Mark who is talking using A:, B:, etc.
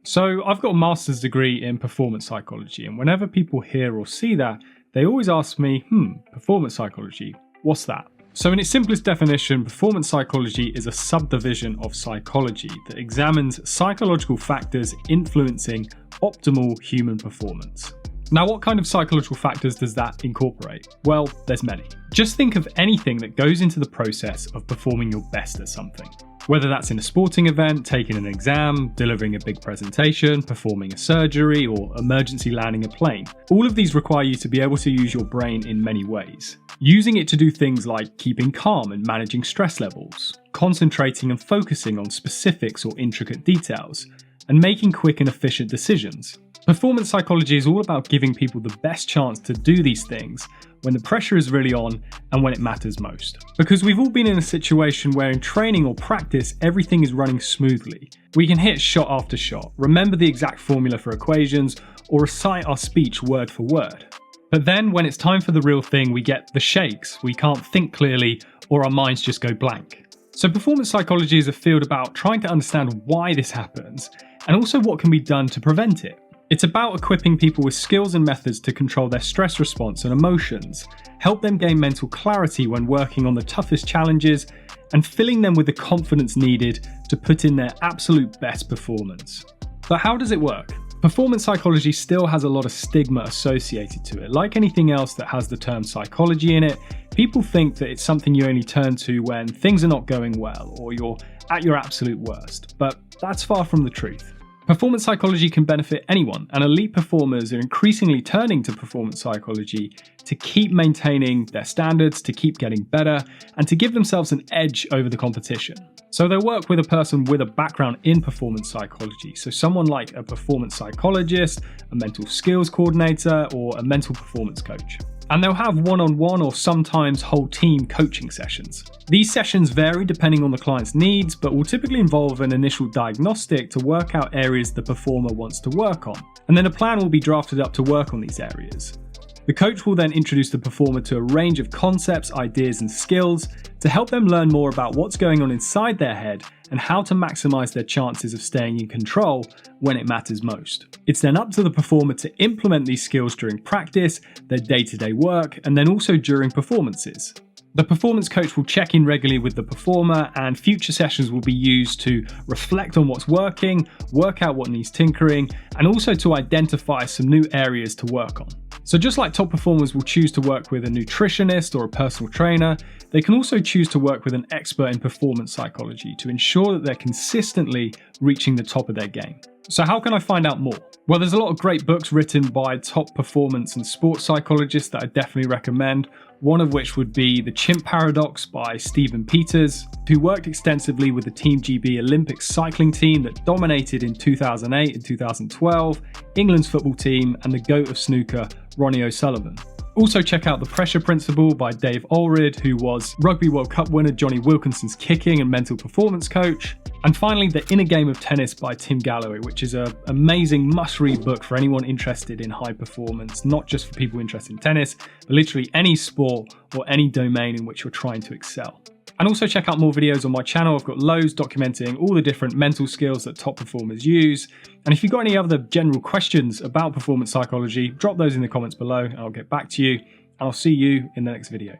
A: So I've got a master's degree in performance psychology, and whenever people hear or see that, they always ask me, performance psychology, what's that? So in its simplest definition, performance psychology is a subdivision of psychology that examines psychological factors influencing optimal human performance. Now, what kind of psychological factors does that incorporate? Well, there's many. Just think of anything that goes into the process of performing your best at something. Whether that's in a sporting event, taking an exam, delivering a big presentation, performing a surgery, or emergency landing a plane. All of these require you to be able to use your brain in many ways. Using it to do things like keeping calm and managing stress levels, concentrating and focusing on specifics or intricate details, and making quick and efficient decisions. Performance psychology is all about giving people the best chance to do these things when the pressure is really on and when it matters most. Because we've all been in a situation where in training or practice, everything is running smoothly. We can hit shot after shot, remember the exact formula for equations, or recite our speech word for word. But then when it's time for the real thing, we get the shakes, we can't think clearly, or our minds just go blank. So performance psychology is a field about trying to understand why this happens, and also what can be done to prevent it. It's about equipping people with skills and methods to control their stress response and emotions, help them gain mental clarity when working on the toughest challenges, and filling them with the confidence needed to put in their absolute best performance. But how does it work? Performance psychology still has a lot of stigma associated to it. Like anything else that has the term psychology in it, people think that it's something you only turn to when things are not going well or you're at your absolute worst. But that's far from the truth. Performance psychology can benefit anyone, and elite performers are increasingly turning to performance psychology to keep maintaining their standards, to keep getting better, and to give themselves an edge over the competition. So they'll work with a person with a background in performance psychology, so someone like a performance psychologist, a mental skills coordinator, or a mental performance coach. And they'll have one-on-one or sometimes whole team coaching sessions. These sessions vary depending on the client's needs, but will typically involve an initial diagnostic to work out areas the performer wants to work on. And then a plan will be drafted up to work on these areas. The coach will then introduce the performer to a range of concepts, ideas, and skills to help them learn more about what's going on inside their head and how to maximize their chances of staying in control when it matters most. It's then up to the performer to implement these skills during practice, their day-to-day work, and then also during performances. The performance coach will check in regularly with the performer, and future sessions will be used to reflect on what's working, work out what needs tinkering, and also to identify some new areas to work on. So just like top performers will choose to work with a nutritionist or a personal trainer, they can also choose to work with an expert in performance psychology to ensure that they're consistently reaching the top of their game. So how can I find out more? Well, there's a lot of great books written by top performance and sports psychologists that I definitely recommend. One of which would be The Chimp Paradox by Stephen Peters, who worked extensively with the Team GB Olympic cycling team that dominated in 2008 and 2012, England's football team, and the GOAT of snooker, Ronnie O'Sullivan. Also check out The Pressure Principle by Dave Allred, who was Rugby World Cup winner Jonny Wilkinson's kicking and mental performance coach. And finally, The Inner Game of Tennis by Tim Galloway, which is an amazing must-read book for anyone interested in high performance, not just for people interested in tennis, but literally any sport or any domain in which you're trying to excel. And also check out more videos on my channel. I've got loads documenting all the different mental skills that top performers use. And if you've got any other general questions about performance psychology, drop those in the comments below and I'll get back to you. And I'll see you in the next video.